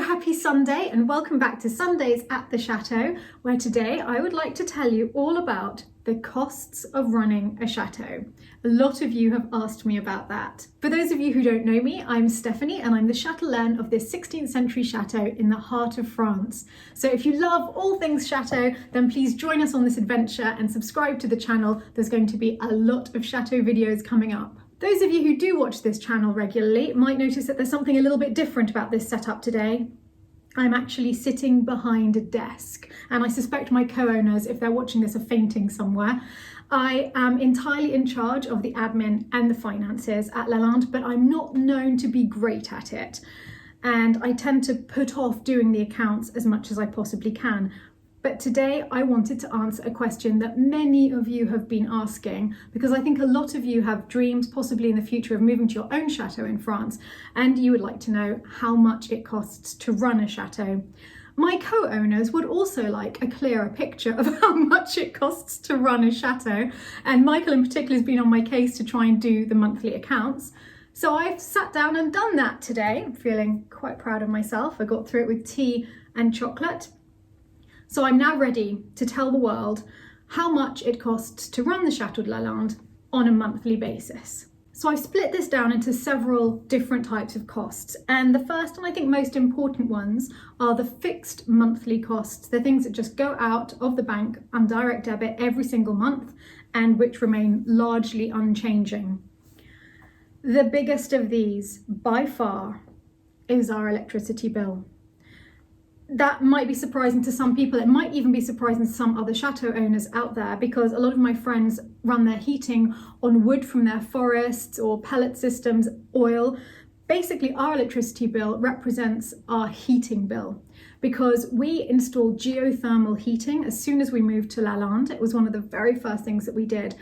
happy Sunday and welcome back to Sundays at the Chateau, where today I would like to tell you all about the costs of running a chateau. A lot of you have asked me about that. For those of you who don't know me, I'm Stephanie and I'm the chatelaine of this 16th century chateau in the heart of France. So if you love all things chateau, then please join us on this adventure and subscribe to the channel. There's going to be a lot of chateau videos coming up. Those of you who do watch this channel regularly might notice that there's something a little bit different about this setup today. I'm actually sitting behind a desk, and I suspect my co-owners, if they're watching this, are fainting somewhere. I am entirely in charge of the admin and the finances at Lalande, but I'm not known to be great at it. And I tend to put off doing the accounts as much as I possibly can. But today I wanted to answer a question that many of you have been asking, because I think a lot of you have dreams, possibly in the future, of moving to your own chateau in France, and you would like to know how much it costs to run a chateau. My co-owners would also like a clearer picture of how much it costs to run a chateau, and Michael in particular has been on my case to try and do the monthly accounts. So I've sat down and done that today. I'm feeling quite proud of myself. I got through it with tea and chocolate. So I'm now ready to tell the world how much it costs to run the Chateau de Lalande on a monthly basis. So I've split this down into several different types of costs. And the first and I think most important ones are the fixed monthly costs, the things that just go out of the bank on direct debit every single month and which remain largely unchanging. The biggest of these by far is our electricity bill. That might be surprising to some people. It might even be surprising to some other chateau owners out there, because a lot of my friends run their heating on wood from their forests or pellet systems, oil. Basically, our electricity bill represents our heating bill, because we installed geothermal heating as soon as we moved to Lalande. It was one of the very first things that we did,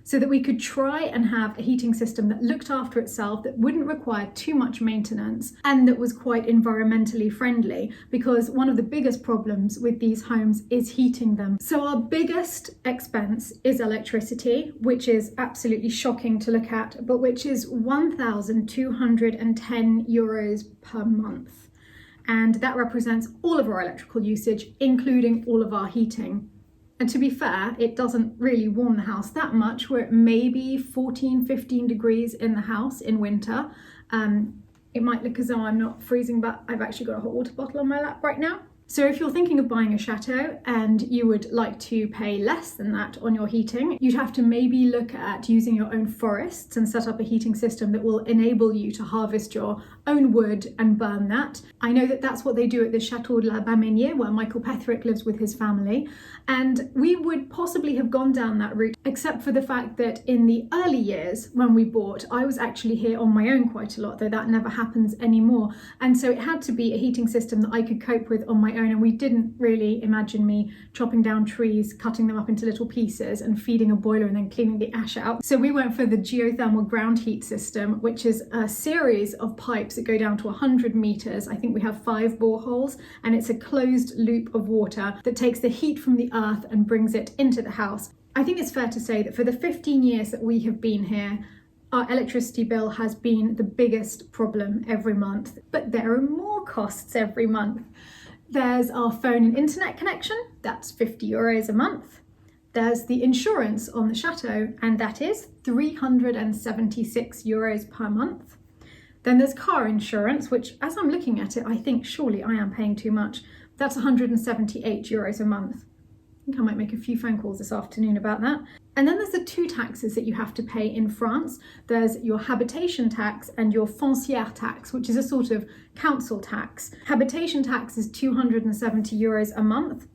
so that we could try and have a heating system that looked after itself, that wouldn't require too much maintenance, and that was quite environmentally friendly, because one of the biggest problems with these homes is heating them. So our biggest expense is electricity, which is absolutely shocking to look at, but which is 1,210 euros per month. And that represents all of our electrical usage, including all of our heating. And to be fair, it doesn't really warm the house that much. We're at maybe 14, 15 degrees in the house in winter. It might look as though I'm not freezing, but I've actually got a hot water bottle on my lap right now. So if you're thinking of buying a chateau and you would like to pay less than that on your heating, you'd have to maybe look at using your own forests and set up a heating system that will enable you to harvest your own wood and burn that. I know that that's what they do at the Chateau de la Bamenière, where Michael Petherick lives with his family. And we would possibly have gone down that route, except for the fact that in the early years when we bought, I was actually here on my own quite a lot, though that never happens anymore. And so it had to be a heating system that I could cope with on my own. And we didn't really imagine me chopping down trees, cutting them up into little pieces and feeding a boiler and then cleaning the ash out. So we went for the geothermal ground heat system, which is a series of pipes that go down to 100 meters. I think we have 5 boreholes, and it's a closed loop of water that takes the heat from the earth and brings it into the house. I think it's fair to say that for the 15 years that we have been here, our electricity bill has been the biggest problem every month, but there are more costs every month. There's our phone and internet connection, that's 50 euros a month. There's the insurance on the chateau, and that is 376 euros per month. Then there's car insurance, which as I'm looking at it, I think surely I am paying too much. That's 178 euros a month. I think I might make a few phone calls this afternoon about that. And then there's the 2 taxes that you have to pay in France. There's your habitation tax and your foncière tax, which is a sort of council tax. Habitation tax is 270 euros a month,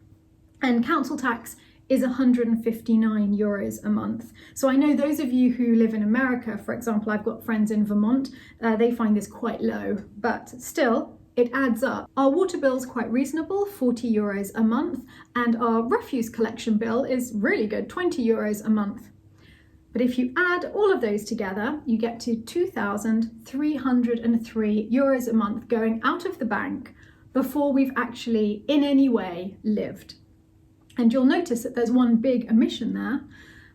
and council tax is 159 euros a month. So I know those of you who live in America, for example, I've got friends in Vermont, they find this quite low, but still, it adds up. Our water bill is quite reasonable, 40 euros a month, and our refuse collection bill is really good, 20 euros a month. But if you add all of those together, you get to 2,303 euros a month going out of the bank before we've actually in any way lived. And you'll notice that there's one big omission there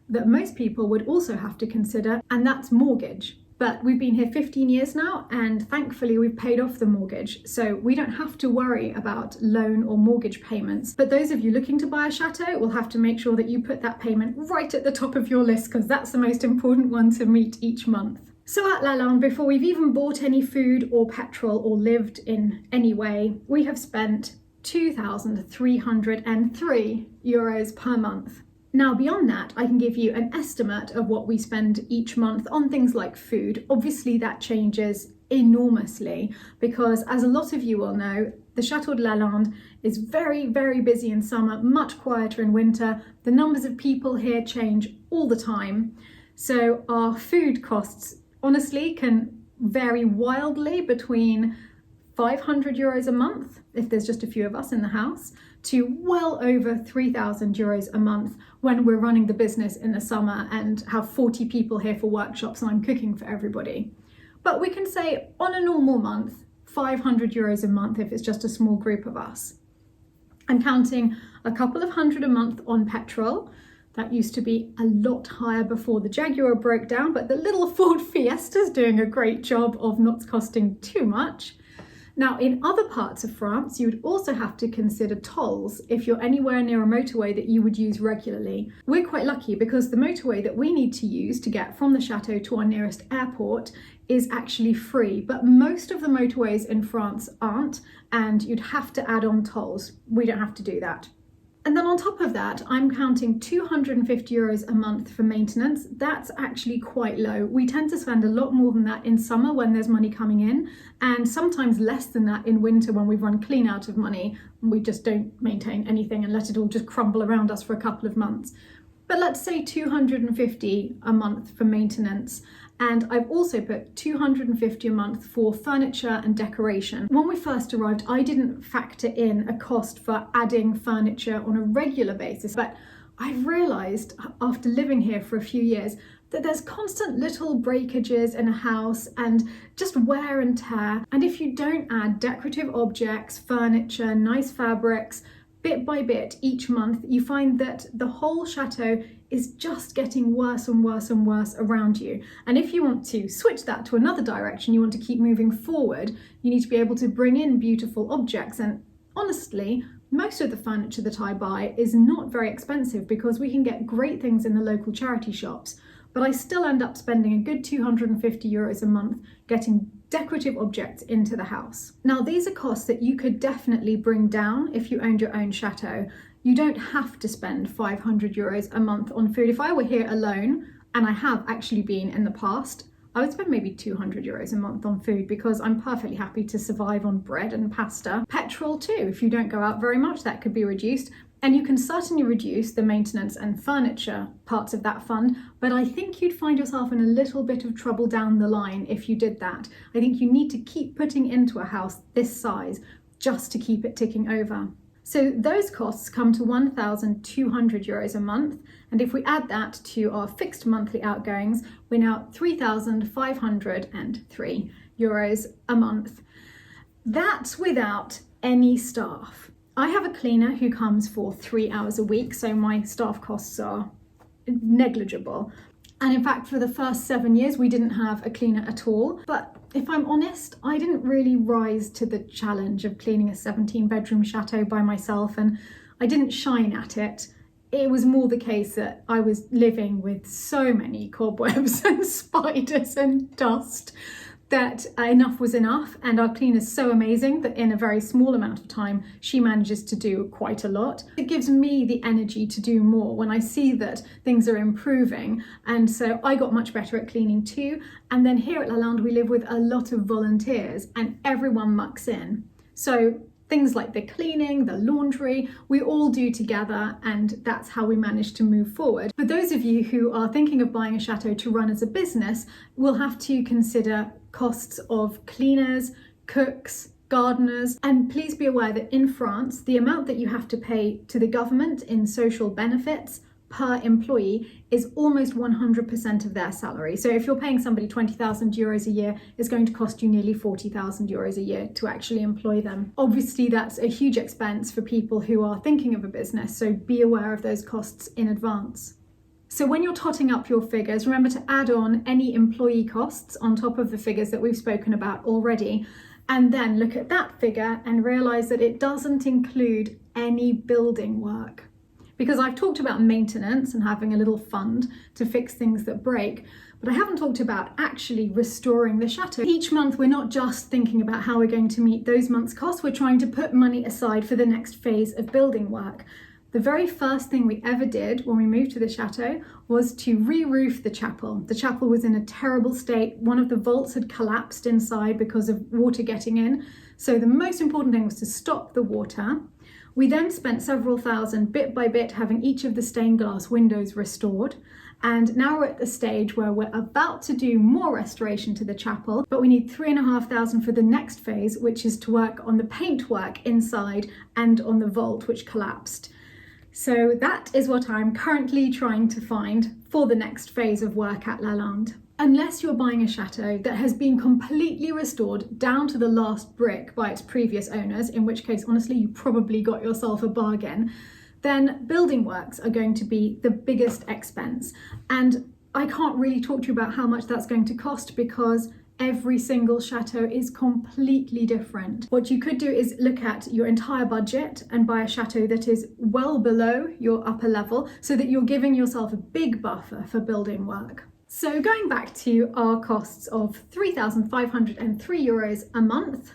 that most people would also have to consider, and that's mortgage. But we've been here 15 years now, and thankfully we've paid off the mortgage, so we don't have to worry about loan or mortgage payments. But those of you looking to buy a chateau will have to make sure that you put that payment right at the top of your list, because that's the most important one to meet each month. So at Lalande, before we've even bought any food or petrol or lived in any way, we have spent €2,303 per month. Now, beyond that, I can give you an estimate of what we spend each month on things like food. Obviously, that changes enormously because, as a lot of you will know, the Chateau de Lalande is very, very busy in summer, much quieter in winter. The numbers of people here change all the time. So our food costs, honestly, can vary wildly between €500 a month, if there's just a few of us in the house, to well over €3,000 a month when we're running the business in the summer and have 40 people here for workshops and I'm cooking for everybody. But we can say on a normal month, €500 a month if it's just a small group of us. I'm counting a couple of hundred a month on petrol. That used to be a lot higher before the Jaguar broke down, but the little Ford Fiesta's doing a great job of not costing too much. Now, in other parts of France, you would also have to consider tolls if you're anywhere near a motorway that you would use regularly. We're quite lucky because the motorway that we need to use to get from the chateau to our nearest airport is actually free, but most of the motorways in France aren't, and you'd have to add on tolls. We don't have to do that. And then on top of that, I'm counting €250 a month for maintenance. That's actually quite low. We tend to spend a lot more than that in summer when there's money coming in, and sometimes less than that in winter when we've run clean out of money and we just don't maintain anything and let it all just crumble around us for a couple of months. But let's say €250 a month for maintenance. And I've also put €250 a month for furniture and decoration. When we first arrived, I didn't factor in a cost for adding furniture on a regular basis, but I've realised after living here for a few years that there's constant little breakages in a house and just wear and tear. And if you don't add decorative objects, furniture, nice fabrics, bit by bit each month, you find that the whole chateau is just getting worse and worse and worse around you. And if you want to switch that to another direction, you want to keep moving forward, you need to be able to bring in beautiful objects. And honestly, most of the furniture that I buy is not very expensive because we can get great things in the local charity shops. But I still end up spending a good €250 a month getting decorative objects into the house. Now, these are costs that you could definitely bring down if you owned your own chateau. You don't have to spend €500 a month on food. If I were here alone, and I have actually been in the past, I would spend maybe €200 a month on food because I'm perfectly happy to survive on bread and pasta. Petrol too, if you don't go out very much, that could be reduced. And you can certainly reduce the maintenance and furniture parts of that fund, but I think you'd find yourself in a little bit of trouble down the line if you did that. I think you need to keep putting into a house this size just to keep it ticking over. So those costs come to €1,200 a month, and if we add that to our fixed monthly outgoings, we're now €3,503 a month. That's without any staff. I have a cleaner who comes for 3 hours a week, so my staff costs are negligible. And in fact, for the first 7 years, we didn't have a cleaner at all. But if I'm honest, I didn't really rise to the challenge of cleaning a 17-bedroom chateau by myself, and I didn't shine at it. It was more the case that I was living with so many cobwebs and spiders and dust that enough was enough, and our cleaner's so amazing that in a very small amount of time she manages to do quite a lot. It gives me the energy to do more when I see that things are improving, and so I got much better at cleaning too. And then here at Lalande we live with a lot of volunteers and everyone mucks in, so things like the cleaning, the laundry, we all do together, and that's how we manage to move forward. For those of you who are thinking of buying a chateau to run as a business, we'll have to consider costs of cleaners, cooks, gardeners, and please be aware that in France, the amount that you have to pay to the government in social benefits per employee is almost 100% of their salary. So if you're paying somebody €20,000 a year, it's going to cost you nearly €40,000 a year to actually employ them. Obviously, that's a huge expense for people who are thinking of a business, so be aware of those costs in advance. So when you're totting up your figures, remember to add on any employee costs on top of the figures that we've spoken about already, and then look at that figure and realise that it doesn't include any building work. Because I've talked about maintenance and having a little fund to fix things that break, but I haven't talked about actually restoring the chateau. Each month we're not just thinking about how we're going to meet those months' costs, we're trying to put money aside for the next phase of building work. The very first thing we ever did when we moved to the chateau was to re-roof the chapel. The chapel was in a terrible state. One of the vaults had collapsed inside because of water getting in. So the most important thing was to stop the water. We then spent several thousand bit by bit having each of the stained glass windows restored. And now we're at the stage where we're about to do more restoration to the chapel, but we need 3,500 for the next phase, which is to work on the paintwork inside and on the vault which collapsed. So that is what I'm currently trying to find for the next phase of work at Lalande. Unless you're buying a chateau that has been completely restored down to the last brick by its previous owners, in which case, honestly, you probably got yourself a bargain, then building works are going to be the biggest expense. And I can't really talk to you about how much that's going to cost because every single chateau is completely different. What you could do is look at your entire budget and buy a chateau that is well below your upper level so that you're giving yourself a big buffer for building work. So going back to our costs of €3,503 a month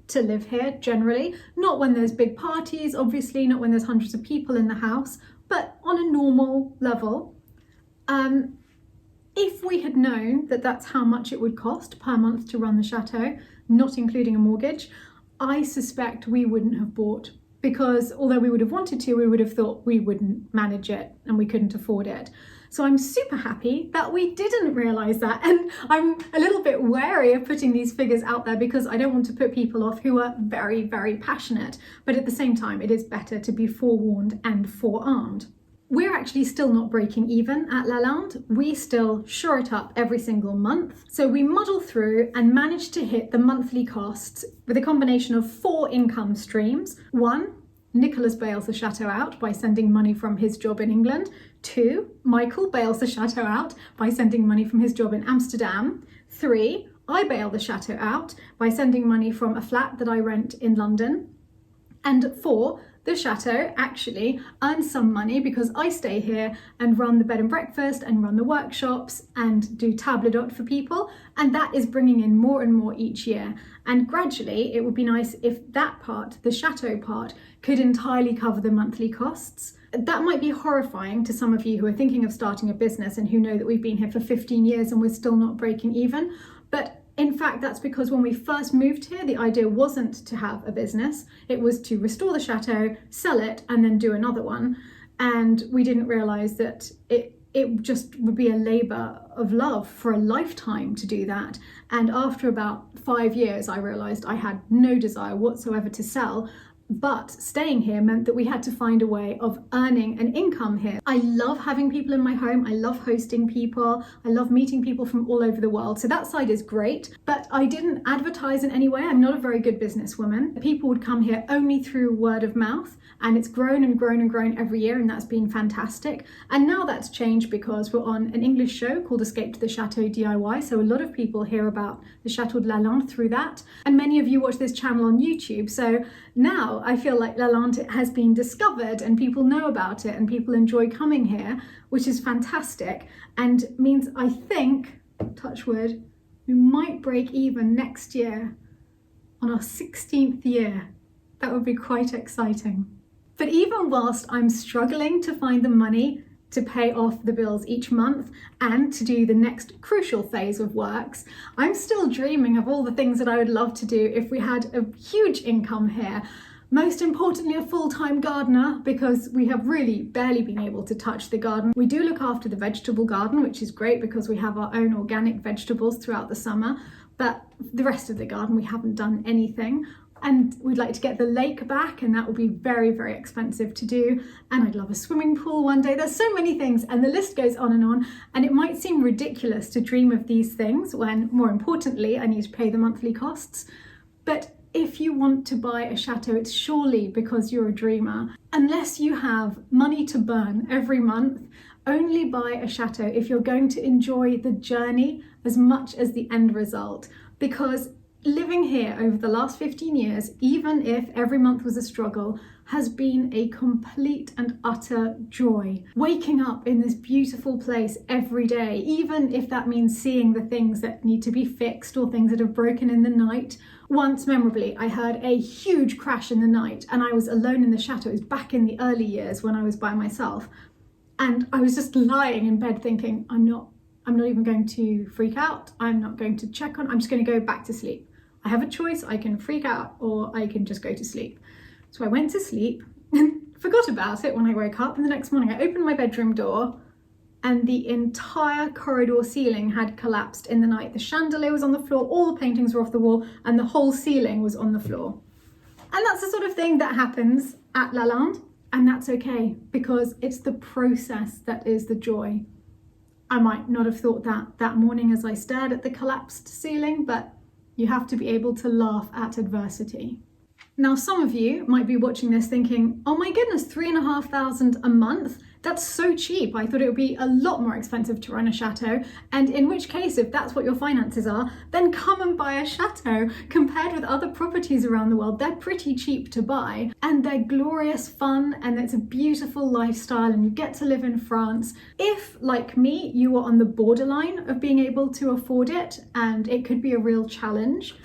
to live here generally, not when there's big parties, obviously, not when there's hundreds of people in the house, but on a normal level. If we had known that that's how much it would cost per month to run the chateau, not including a mortgage, I suspect we wouldn't have bought, because although we would have wanted to, we would have thought we wouldn't manage it and we couldn't afford it. So I'm super happy that we didn't realise that, and I'm a little bit wary of putting these figures out there because I don't want to put people off who are very, very passionate, but at the same time it is better to be forewarned and forearmed. We're actually still not breaking even at Lalande. We still shore it up every single month. So we muddle through and manage to hit the monthly costs with a combination of 4 income streams. 1, Nicholas bails the chateau out by sending money from his job in England. 2, Michael bails the chateau out by sending money from his job in Amsterdam. 3, I bail the chateau out by sending money from a flat that I rent in London. And 4, the chateau actually earns some money because I stay here and run the bed and breakfast and run the workshops and do table d'hôte for people, and that is bringing in more and more each year. And gradually it would be nice if that part, the chateau part, could entirely cover the monthly costs. That might be horrifying to some of you who are thinking of starting a business and who know that we've been here for 15 years and we're still not breaking even, but in fact, that's because when we first moved here, the idea wasn't to have a business. It was to restore the chateau, sell it, and then do another one. And we didn't realise that it just would be a labour of love for a lifetime to do that. And after about 5 years, I realised I had no desire whatsoever to sell. But staying here meant that we had to find a way of earning an income here. I love having people in my home. I love hosting people. I love meeting people from all over the world. So that side is great, but I didn't advertise in any way. I'm not a very good businesswoman. People would come here only through word of mouth, and it's grown and grown and grown every year, and that's been fantastic. And now that's changed because we're on an English show called Escape to the Chateau DIY. So a lot of people hear about the Chateau de Lalande through that. And many of you watch this channel on YouTube. So now I feel like Lalande has been discovered and people know about it and people enjoy coming here, which is fantastic and means I think, touch wood, we might break even next year on our 16th year. That would be quite exciting. But even whilst I'm struggling to find the money to pay off the bills each month and to do the next crucial phase of works, I'm still dreaming of all the things that I would love to do if we had a huge income here. Most importantly, a full-time gardener, because we have really barely been able to touch the garden. We do look after the vegetable garden, which is great because we have our own organic vegetables throughout the summer, but the rest of the garden we haven't done anything. And we'd like to get the lake back, and that will be very, very expensive to do. And I'd love a swimming pool one day. There's so many things, and the list goes on. And it might seem ridiculous to dream of these things when, more importantly, I need to pay the monthly costs. But if you want to buy a chateau, it's surely because you're a dreamer. Unless you have money to burn every month, Only buy a chateau if you're going to enjoy the journey as much as the end result, because living here over the last 15 years, even if every month was a struggle, has been a complete and utter joy. Waking up in this beautiful place every day, even if that means seeing the things that need to be fixed or things that have broken in the night. Once, memorably, I heard a huge crash in the night and I was alone in the chateau. It was back in the early years when I was by myself. And I was just lying in bed thinking, I'm not even going to freak out. I'm not going to check on, I'm just going to go back to sleep. I have a choice, I can freak out or I can just go to sleep. So I went to sleep and forgot about it when I woke up. And the next morning I opened my bedroom door and the entire corridor ceiling had collapsed in the night. The chandelier was on the floor, all the paintings were off the wall, and the whole ceiling was on the floor. And that's the sort of thing that happens at Lalande, and that's okay, because it's the process that is the joy. I might not have thought that morning as I stared at the collapsed ceiling, but you have to be able to laugh at adversity. Now, some of you might be watching this thinking, oh my goodness, 3,500 a month? That's so cheap. I thought it would be a lot more expensive to run a chateau. And in which case, if that's what your finances are, then come and buy a chateau. Compared with other properties around the world, they're pretty cheap to buy. And they're glorious fun, and it's a beautiful lifestyle, and you get to live in France. If, like me, you were on the borderline of being able to afford it, and it could be a real challenge,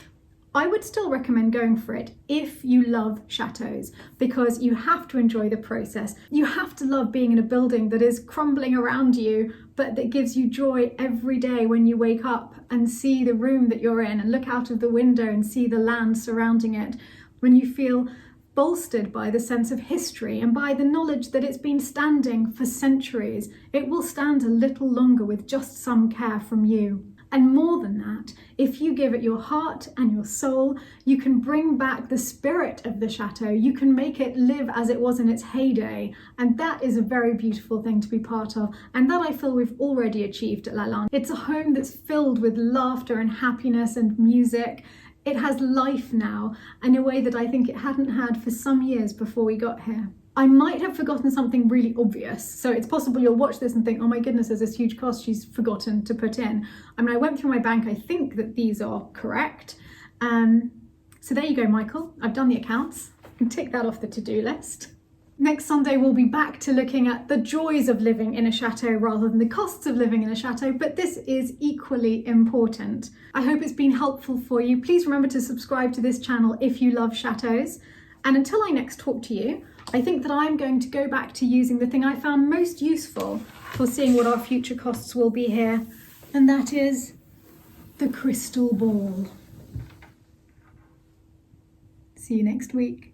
I would still recommend going for it if you love chateaus, because you have to enjoy the process. You have to love being in a building that is crumbling around you, but that gives you joy every day when you wake up and see the room that you're in and look out of the window and see the land surrounding it. When you feel bolstered by the sense of history and by the knowledge that it's been standing for centuries, it will stand a little longer with just some care from you. And more than that, if you give it your heart and your soul, you can bring back the spirit of the chateau. You can make it live as it was in its heyday. And that is a very beautiful thing to be part of. And that I feel we've already achieved at Lalande. It's a home that's filled with laughter and happiness and music. It has life now in a way that I think it hadn't had for some years before we got here. I might have forgotten something really obvious. So it's possible you'll watch this and think, oh my goodness, there's this huge cost she's forgotten to put in. I mean, I went through my bank. I think that these are correct. So there you go, Michael. I've done the accounts. I can tick that off the to-do list. Next Sunday, we'll be back to looking at the joys of living in a chateau rather than the costs of living in a chateau, but this is equally important. I hope it's been helpful for you. Please remember to subscribe to this channel if you love chateaus. And until I next talk to you, I think that I'm going to go back to using the thing I found most useful for seeing what our future costs will be here, and that is the crystal ball. See you next week.